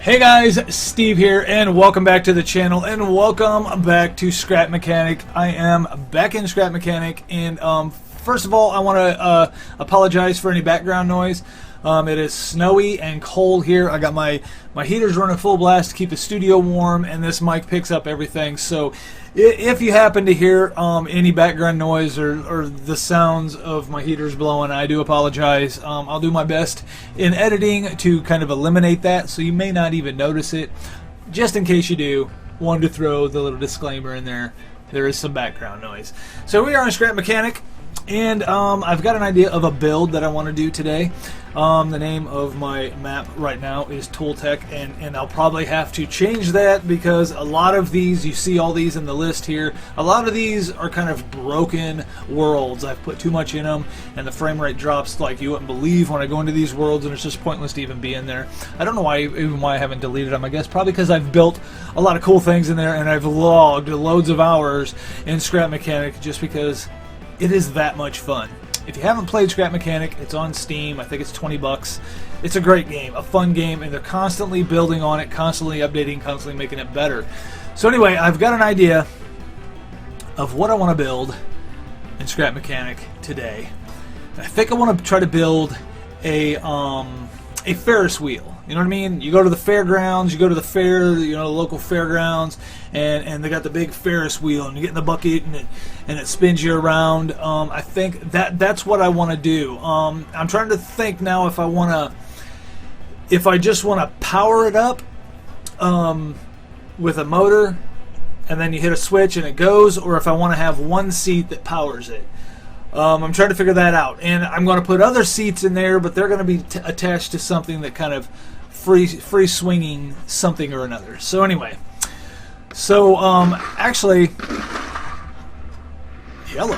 Hey guys, Steve here, and welcome back to the channel, and welcome back to Scrap Mechanic. I am back in Scrap Mechanic, and first of all, I want to apologize for any background noise. It is snowy and cold here. I got my heaters running full blast to keep the studio warm, and this mic picks up everything. So if you happen to hear any background noise or the sounds of my heaters blowing, I do apologize. I'll do my best in editing to kind of eliminate that, so you may not even notice it. Just in case you do, wanted to throw the little disclaimer in there. There is some background noise. So we are on Scrap Mechanic, and I've got an idea of a build that I want to do today. The name of my map right now is Tooltech, and I'll probably have to change that because a lot of these, you see all these in the list here, a lot of these are kind of broken worlds. I've put too much in them, and the frame rate drops like you wouldn't believe when I go into these worlds, and it's just pointless to even be in there. I don't know why I haven't deleted them. I guess probably because I've built a lot of cool things in there, and I've logged loads of hours in Scrap Mechanic just because it is that much fun. If you haven't played Scrap Mechanic, it's on Steam. I think it's 20 bucks. It's a great game, a fun game, and they're constantly building on it, constantly updating, constantly making it better. So anyway, I've got an idea of what I want to build in Scrap Mechanic today. I think I want to try to build a Ferris wheel. You know what I mean? You go to the fairgrounds, you go to the fair, you know, the local fairgrounds, and they got the big Ferris wheel, and you get in the bucket, and it spins you around. I think that's what I want to do. I'm trying to think now if I just want to power it up with a motor, and then you hit a switch and it goes, or if I want to have one seat that powers it. I'm trying to figure that out, and I'm going to put other seats in there, but they're going to be attached to something that kind of free swinging something or another. So anyway, actually, hello.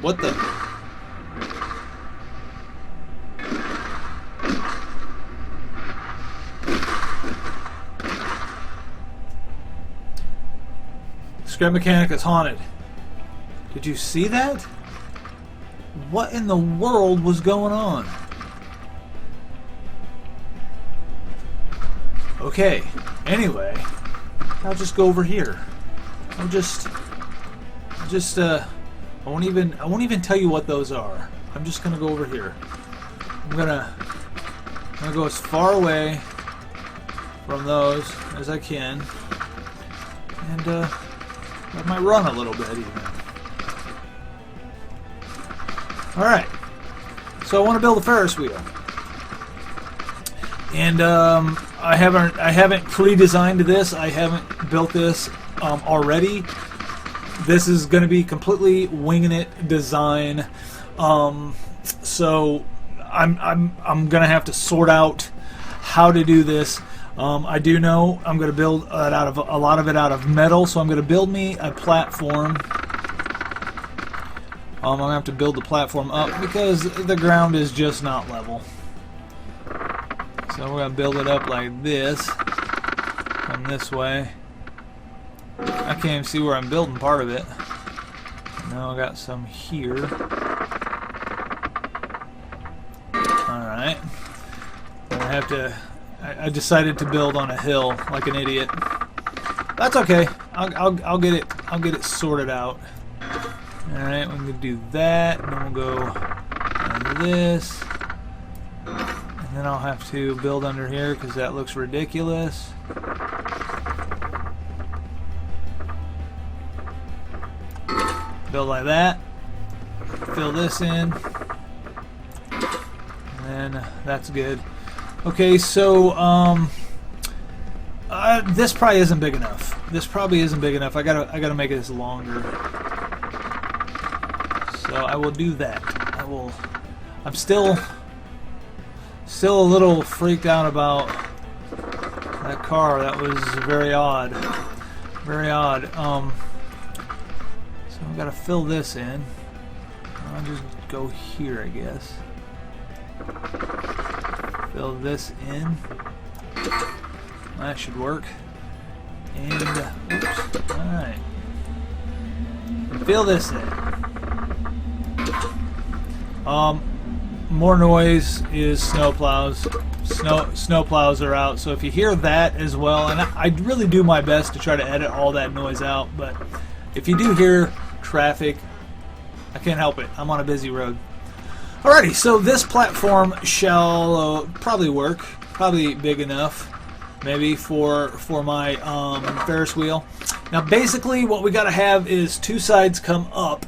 What the? Scrap Mechanic is haunted. Did you see that? What in the world was going on? Okay, anyway, I'll just go over here. I won't even tell you what those are. I'm just gonna go over here. I'm gonna go as far away from those as I can, and I might run a little bit even. All right, so I want to build a Ferris wheel, and I haven't pre-designed this. I haven't built this already. This is going to be completely winging it design. So I'm going to have to sort out how to do this. I do know I'm going to build a lot of it out of metal. So I'm going to build me a platform. I'm going to have to build the platform up because the ground is just not level. So we're going to build it up like this. Come this way. I can't even see where I'm building part of it. Now I got some here. Alright. I decided to build on a hill like an idiot. That's okay. I'll get it sorted out. Alright, we're going to do that, and then we'll go like this, and then I'll have to build under here because that looks ridiculous. Build like that, fill this in, and then that's good. Okay, so this probably isn't big enough. This probably isn't big enough. I gotta make this longer. So I will do that. I'm still a little freaked out about that car. That was very odd. Very odd. So I've got to fill this in. I'll just go here, I guess. Fill this in. That should work. And oops. All right. Fill this in. More noise is snowplows. snow plows are out. So if you hear that as well, and I really do my best to try to edit all that noise out, but if you do hear traffic, I can't help it. I'm on a busy road. Alrighty, so this platform shall probably work, probably big enough, maybe for my Ferris wheel. Now, basically, what we got to have is two sides come up,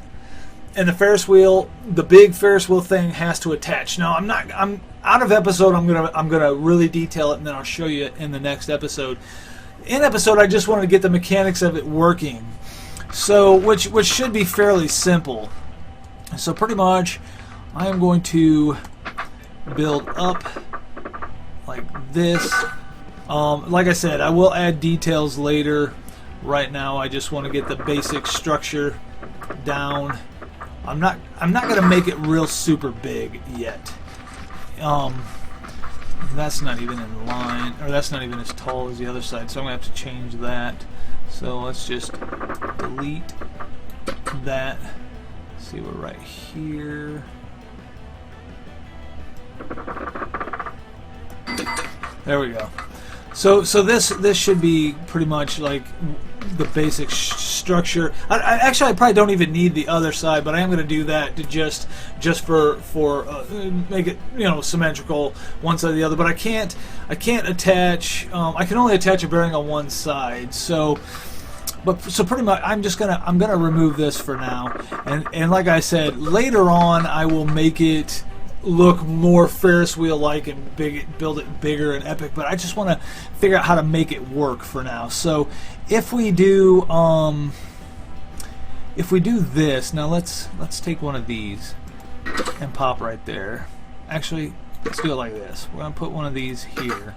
and the Ferris wheel, the big Ferris wheel thing, has to attach. Now, I'm out of episode. I'm gonna really detail it, and then I'll show you in the next episode. In episode, I just wanted to get the mechanics of it working, so which should be fairly simple. So pretty much, I am going to build up like this. Like I said, I will add details later. Right now, I just want to get the basic structure down. I'm not going to make it real super big yet. That's not even in line, or that's not even as tall as the other side, so I'm going to have to change that. So let's just delete that. See, we're right here. There we go. So this should be pretty much like the basic structure. I probably don't even need the other side, but I am going to do that to just for make it, you know, symmetrical one side or the other. But I can't attach. I can only attach a bearing on one side. So pretty much I'm gonna remove this for now. And like I said, later on I will make it look more Ferris wheel like and build it bigger and epic, but I just want to figure out how to make it work for now. So if we do this, now let's take one of these and pop right there. Actually, let's do it like this. We're gonna put one of these here,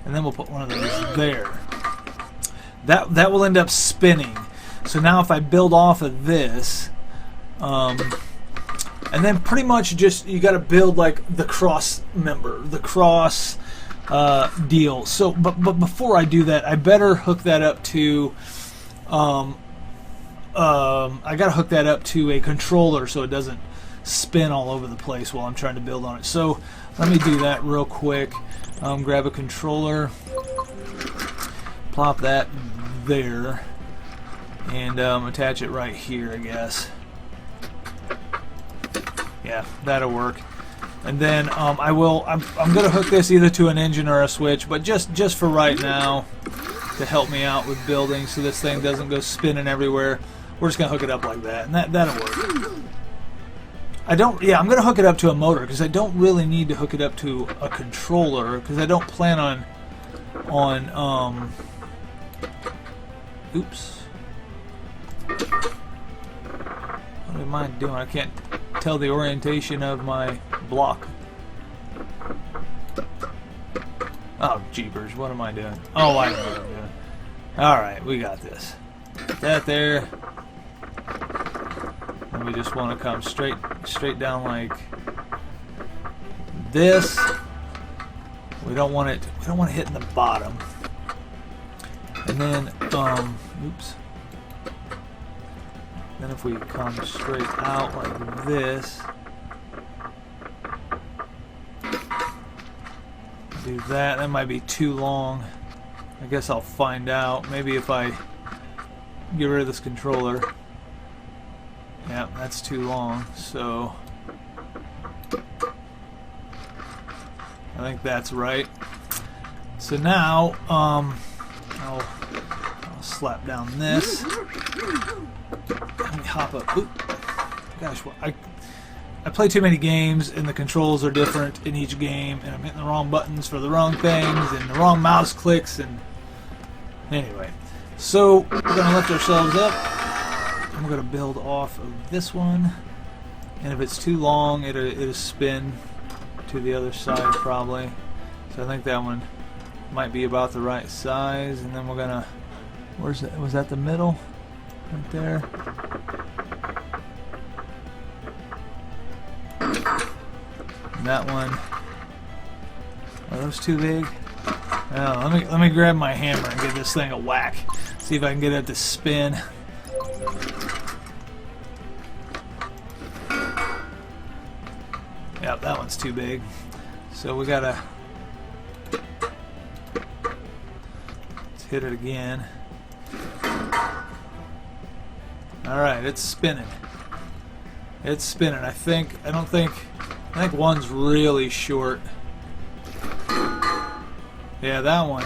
and then we'll put one of those there. That will end up spinning. So now if I build off of this, and then pretty much just you got to build like the cross member, the cross deal. So, but before I do that, I better hook that up to. I got to hook that up to a controller so it doesn't spin all over the place while I'm trying to build on it. So let me do that real quick. Grab a controller, plop that there, and attach it right here, I guess. Yeah, that'll work. And then I'm gonna hook this either to an engine or a switch, but just for right now, to help me out with building, so this thing doesn't go spinning everywhere, we're just gonna hook it up like that, and that'll work. I'm gonna hook it up to a motor because I don't really need to hook it up to a controller because I don't plan on oops. What am I doing? I can't tell the orientation of my block. Oh, jeepers, what am I doing? Oh, I know what I'm doing. Alright, we got this. Put that there. And we just want to come straight down like this. We don't want it hitting the bottom. And then oops. Then if we come straight out like this, do that might be too long. I guess I'll find out. Maybe if I get rid of this controller. Yeah, that's too long. So I think that's right. So now I'll slap down this. Let me hop up. Oop. Gosh, I play too many games, and the controls are different in each game, and I'm hitting the wrong buttons for the wrong things, and the wrong mouse clicks, and anyway. So we're gonna lift ourselves up, and we're gonna build off of this one. And if it's too long, it'll spin to the other side probably. So I think that one might be about the right size, and then we're gonna. Where's that? Was that the middle? Right there. And that one. Are those too big? Oh, let me grab my hammer and give this thing a whack. See if I can get it to spin. Yep, that one's too big. So we gotta hit it again. Alright, it's spinning. It's spinning. I think one's really short. Yeah, that one.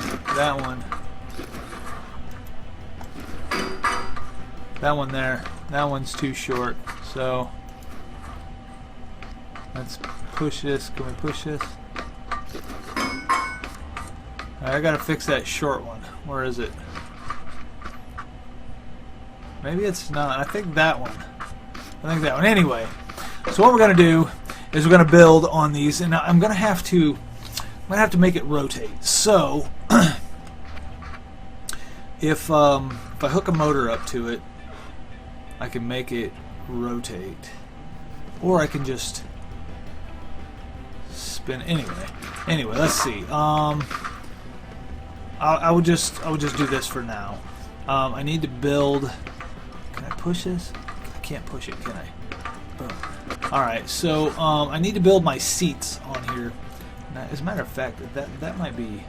That one there. That one's too short. So let's push this. Can we push this? Alright, I gotta fix that short one. Where is it? Maybe it's not. I think that one. Anyway, so what we're gonna do is we're gonna build on these, and I'm gonna have to make it rotate. So if I hook a motor up to it, I can make it rotate, or I can just spin. Anyway, let's see. I would just do this for now. I need to build. Can I push this? I can't push it, can I? Boom. All right. So I need to build my seats on here. Now, as a matter of fact, that might be.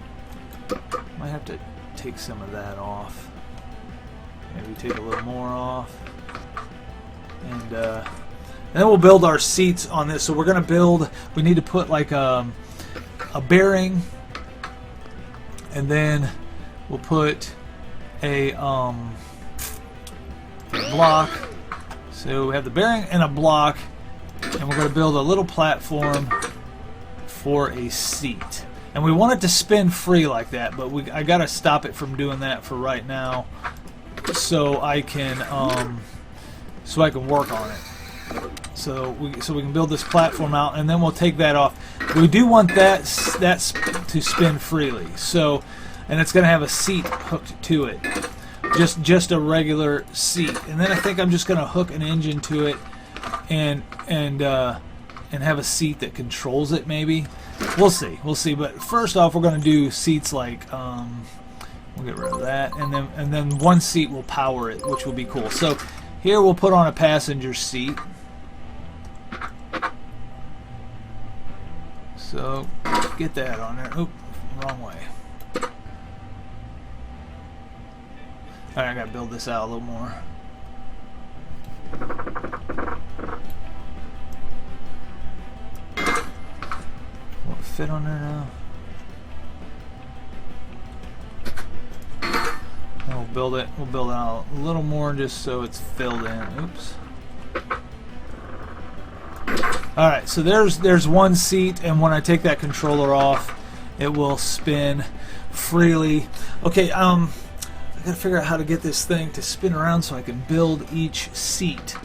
Might have to take some of that off. Maybe take a little more off. And then we'll build our seats on this. So we're gonna build. We need to put like a bearing, and then we'll put a block. So we have the bearing and a block, and we're gonna build a little platform for a seat. And we want it to spin free like that, but I gotta stop it from doing that for right now, so I can work on it. So we can build this platform out, and then we'll take that off. We do want that to spin freely. So, and it's going to have a seat hooked to it, just a regular seat. And then I think I'm just going to hook an engine to it, and have a seat that controls it. Maybe we'll see. But first off, we're going to do seats like we'll get rid of that, and then one seat will power it, which will be cool. So here we'll put on a passenger seat. So get that on there. Oop, wrong way. Alright, I gotta build this out a little more. Will it fit on there now? And we'll build it out a little more just so it's filled in. Oops. Alright, so there's one seat, and when I take that controller off, it will spin freely. Okay, I gotta figure out how to get this thing to spin around so I can build each seat.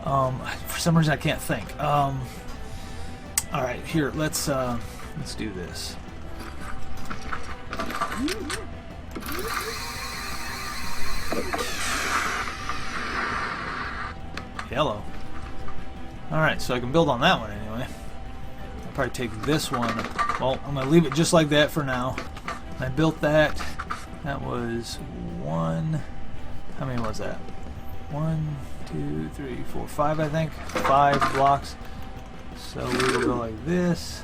For some reason I can't think. Alright, here, let's do this. Yellow. Alright, so I can build on that one anyway. I'll probably take this one. Well, I'm going to leave it just like that for now. I built that. That was one. How many was that? 1, 2, 3, 4, 5, I think. 5 blocks. So we will go like this.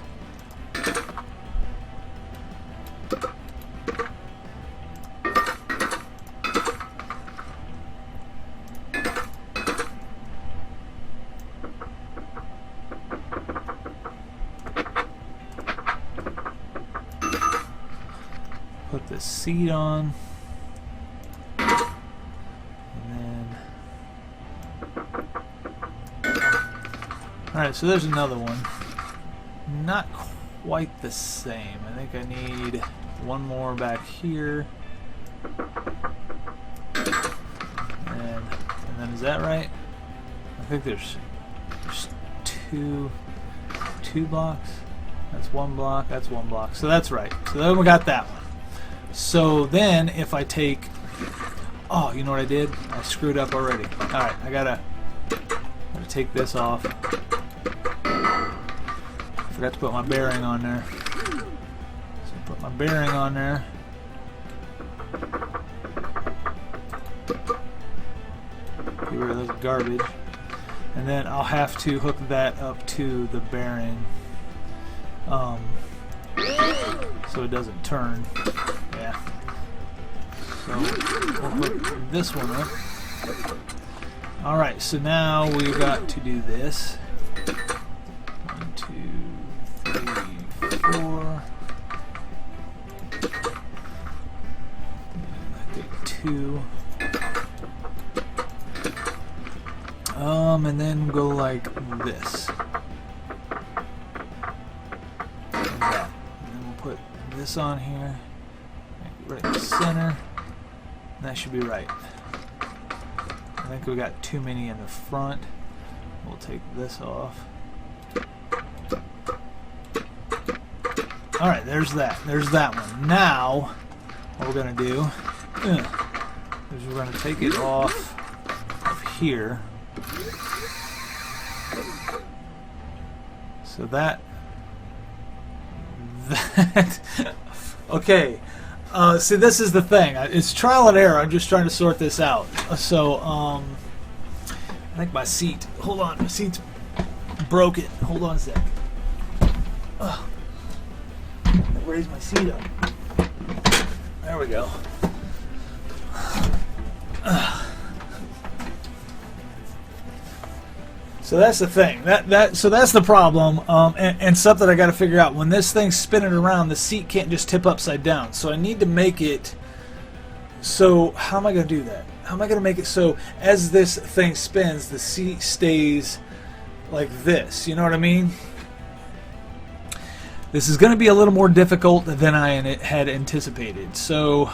Put the seat on, and then alright, so there's another one. Not quite the same. I think I need one more back here, and then is that right? I think there's two blocks. That's one block, that's one block, so that's right. So then we got that one. So then if I take, oh, you know what I did? I screwed up already. Alright, I gotta take this off. Forgot to put my bearing on there. So I put my bearing on there. Get rid of this garbage. And then I'll have to hook that up to the bearing. So it doesn't turn. Yeah. So we'll put this one up. Alright, so now we've got to do this. 1, 2, 3, 4. I think 2. And then go like this. And that. And then we'll put this on here. Right in the center. And that should be right. I think we got too many in the front. We'll take this off. Alright, there's that. There's that one. Now, what we're going to do is we're going to take it off of here. So that okay. See, this is the thing. It's trial and error. I'm just trying to sort this out. So, I think my seat. Hold on, my seat's broken. Hold on a sec. Raise my seat up. There we go. So that's the thing. So that's the problem, and something I got to figure out. When this thing's spinning around, the seat can't just tip upside down. So I need to make it. So how am I going to do that? How am I going to make it so as this thing spins, the seat stays like this? You know what I mean? This is going to be a little more difficult than I had anticipated. So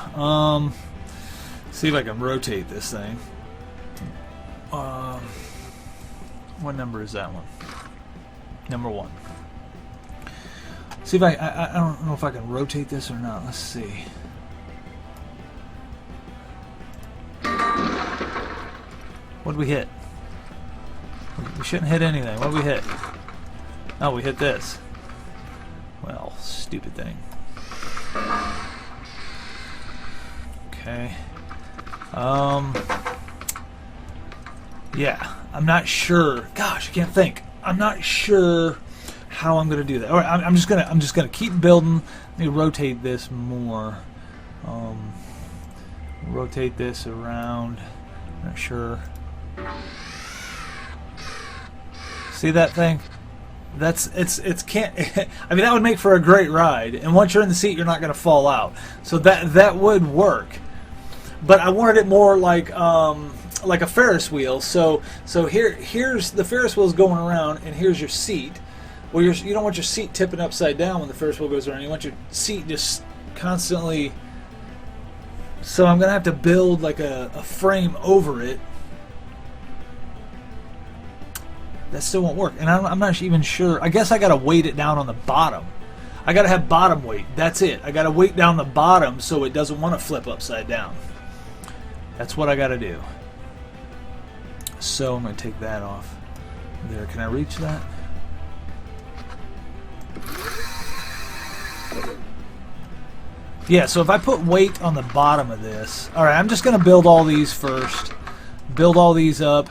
see if I can rotate this thing. What number is that one? Number 1. See if I don't know if I can rotate this or not. Let's see. What did we hit? We shouldn't hit anything. What did we hit? Oh, we hit this. Well, stupid thing. Okay. Yeah, I'm not sure. Gosh, I can't think. I'm not sure how I'm gonna do that. All right, I'm just gonna keep building. Let me rotate this more. Rotate this around. Not sure. See that thing? It's can't. I mean, that would make for a great ride. And once you're in the seat, you're not gonna fall out. So that would work. But I wanted it more like a Farris wheel. So here's the Farris wheel's going around, and here's your seat. Well, you don't want your seat tipping upside down when the Farris wheel goes around. You want your seat just constantly. So I'm gonna have to build like a frame over it. That still won't work, and I'm not even sure. I guess I gotta weight it down on the bottom. I gotta have bottom weight. That's it. I gotta weight down the bottom so it doesn't want to flip upside down. That's what I gotta do. So I'm gonna take that off. There, can I reach that? Yeah, so if I put weight on the bottom of this, all right, I'm just gonna build all these first. Build all these up.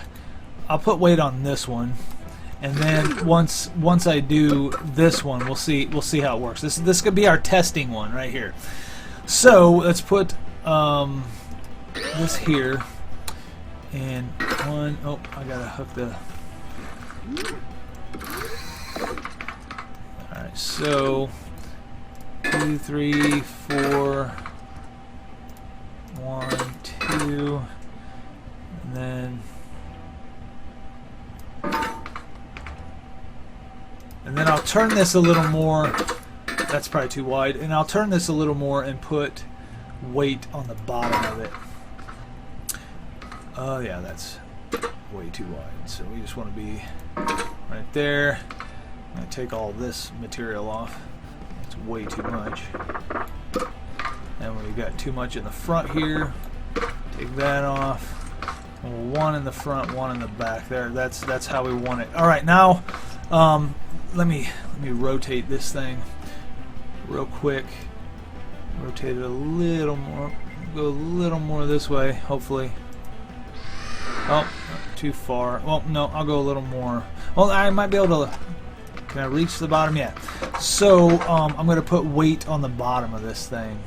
I'll put weight on this one, and then once I do this one, we'll see how it works. This could be our testing one right here. So let's put this here, and one. Oh, I gotta hook the. All right, so 2, 3, 4, 1, 2, and then. And then I'll turn this a little more. That's probably too wide. And I'll turn this a little more and put weight on the bottom of it. Oh yeah, that's way too wide. So we just want to be right there. I'm going to take all this material off. It's way too much. And we've got too much in the front here. Take that off. One in the front, one in the back. There. That's how we want it. All right, now. Let me rotate this thing real quick. Rotate it a little more. Go a little more this way, hopefully. Oh, not too far. Well, no, I'll go a little more. Well, I might be able to. Can I reach the bottom? Yeah. So I'm going to put weight on the bottom of this thing.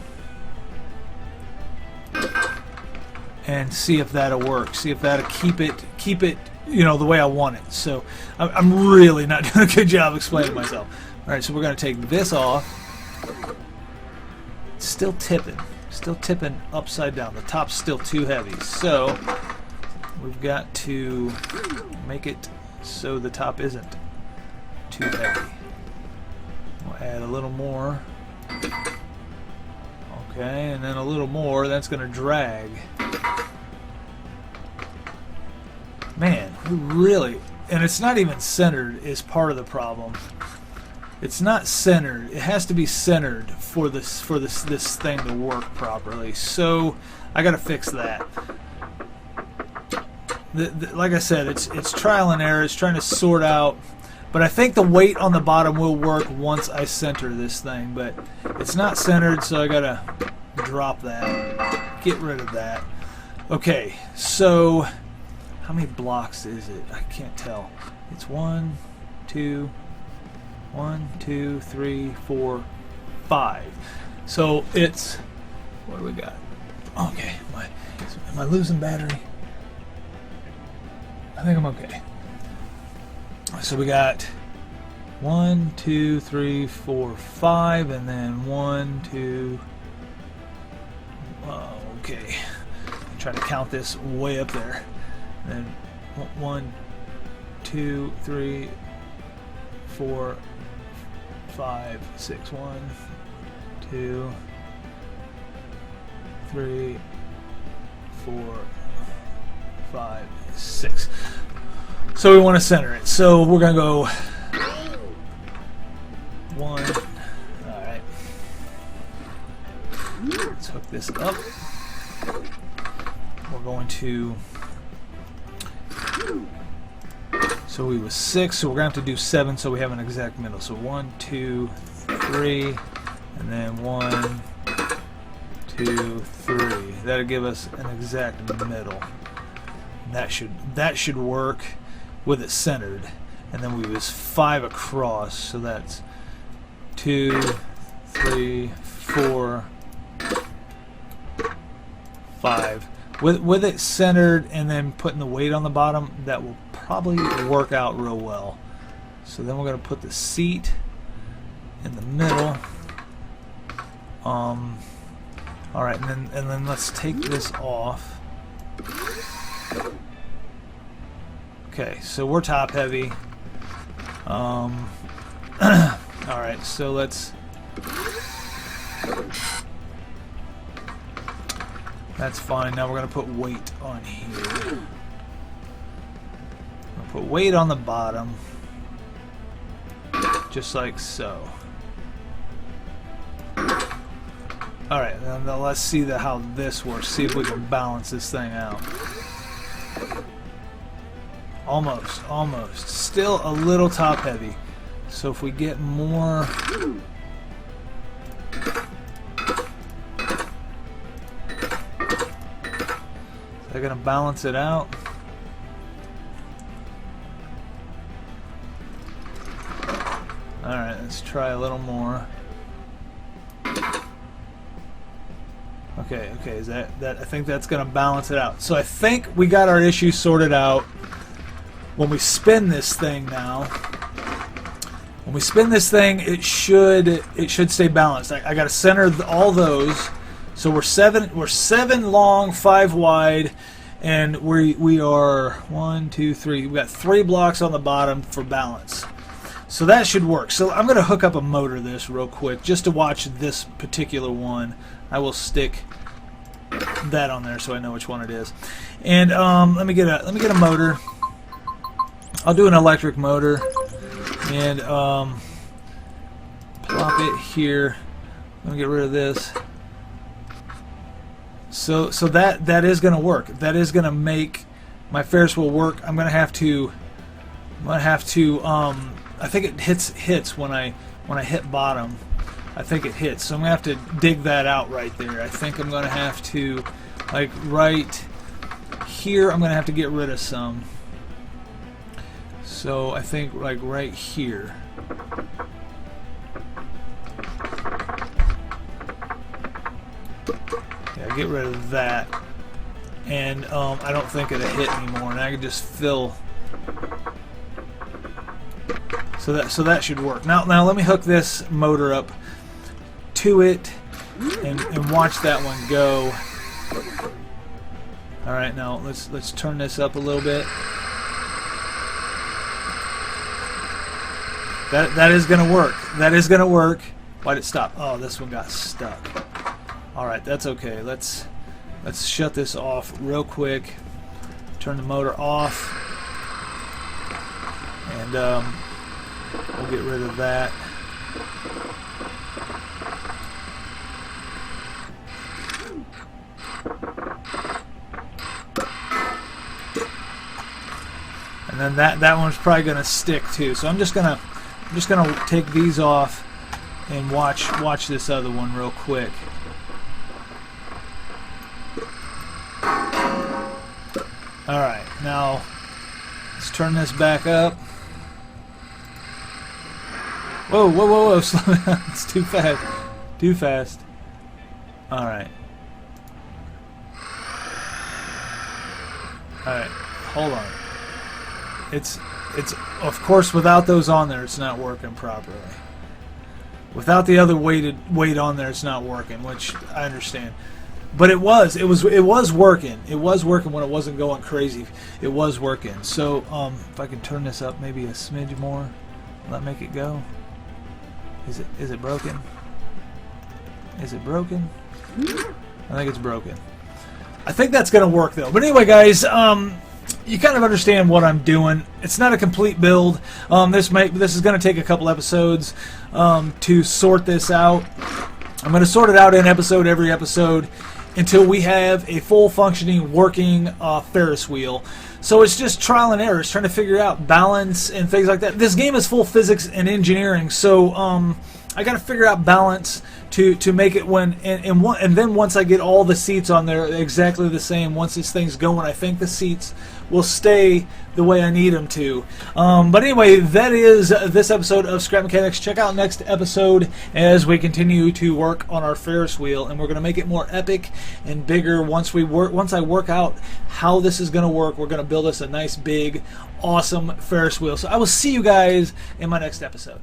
and see if that'll work. See if that'll keep it, you know, the way I want it. So I'm really not doing a good job explaining myself. All right, so we're going to take this off. It's still tipping upside down. The top's still too heavy. So we've got to make it so the top isn't too heavy. We'll add a little more. Okay, and then a little more. That's going to drag. Man, we really, and it's not even centered is part of the problem. It's not centered. It has to be centered for this thing to work properly. So I got to fix that. Like I said, it's trial and error. It's trying to sort out. But I think the weight on the bottom will work once I center this thing. But it's not centered, so I got to drop that. Get rid of that. Okay, so how many blocks is it? I can't tell. It's 1, 2, 3, 4, 5. So it's, what do we got? Okay, am I losing battery? I think I'm okay. So we got 1, 2, 3, 4, 5, and then 1, 2. Okay, I'm trying to count this way up there. And then 1, 2, 3, 4, 5, 6. 1, 2, 3, 4, 5, 6. So we want to center it. So we're going to go 1. Alright. Let's hook this up. We're going to... So we was 6, so we're going to have to do 7 so we have an exact middle. So 1, 2, 3, and then 1, 2, 3. That'll give us an exact middle. And that should work with it centered. And then we was 5 across, so that's 2, 3, 4, 5. With it centered and then putting the weight on the bottom, that will probably work out real well. So then we're going to put the seat in the middle. Alright, and then let's take this off. Okay, so we're top heavy. Alright, so let's... That's fine. Now we're going to put weight on here. We're going to put weight on the bottom. Just like so. Alright, now let's see how this works. See if we can balance this thing out. Almost. Still a little top heavy. So if we get more... They're going to balance it out. Alright, let's try a little more. Okay, is that I think that's going to balance it out. So I think we got our issue sorted out. When we spin this thing now, when we spin this thing, it should stay balanced. I got to center all those. So we're seven long, 5 wide, and we are 1, 2, 3. We got 3 blocks on the bottom for balance. So that should work. So I'm going to hook up a motor to this real quick just to watch this particular one. I will stick that on there so I know which one it is. And let me get a motor. I'll do an electric motor and plop it here. Let me get rid of this. So that is going to work. That is going to make my Ferris wheel work. I'm going to have to. I think it hits when I hit bottom. I think it hits. So I'm going to have to dig that out right there. I think I'm going to have to, like right here, I'm going to have to get rid of some. So I think like right here. Yeah, get rid of that. and I don't think it'll hit anymore, and I can just fill. So that should work. Now let me hook this motor up to it and watch that one go. All right, now let's turn this up a little bit. That is gonna work. That is gonna work. Why'd it stop? Oh, this one got stuck. All right, that's okay. Let's shut this off real quick. Turn the motor off, and we'll get rid of that. And then that one's probably gonna stick too. So I'm just gonna take these off and watch this other one real quick. All right, now let's turn this back up. Whoa, whoa, whoa, whoa! Slow down. It's too fast. Too fast. All right. All right. Hold on. It's of course without those on there, it's not working properly. Without the other weight on there, it's not working, which I understand. But it was working. It was working when it wasn't going crazy. It was working. So if I can turn this up maybe a smidge more, will that make it go? Is it broken? Is it broken? I think it's broken. I think that's gonna work though. But anyway, guys, you kind of understand what I'm doing. It's not a complete build. This is going to take a couple episodes to sort this out. I'm going to sort it out every episode until we have a full functioning working Ferris wheel. So it's just trial and error. It's trying to figure out balance and things like that. This game is full physics and engineering, so I got to figure out balance to make it and then once I get all the seats on there exactly the same, once this thing's going, I think the seats will stay the way I need them to. But anyway, that is this episode of Scrap Mechanics. Check out next episode as we continue to work on our Ferris wheel, and we're going to make it more epic and bigger. Once I work out how this is going to work, we're going to build us a nice, big, awesome Ferris wheel. So I will see you guys in my next episode.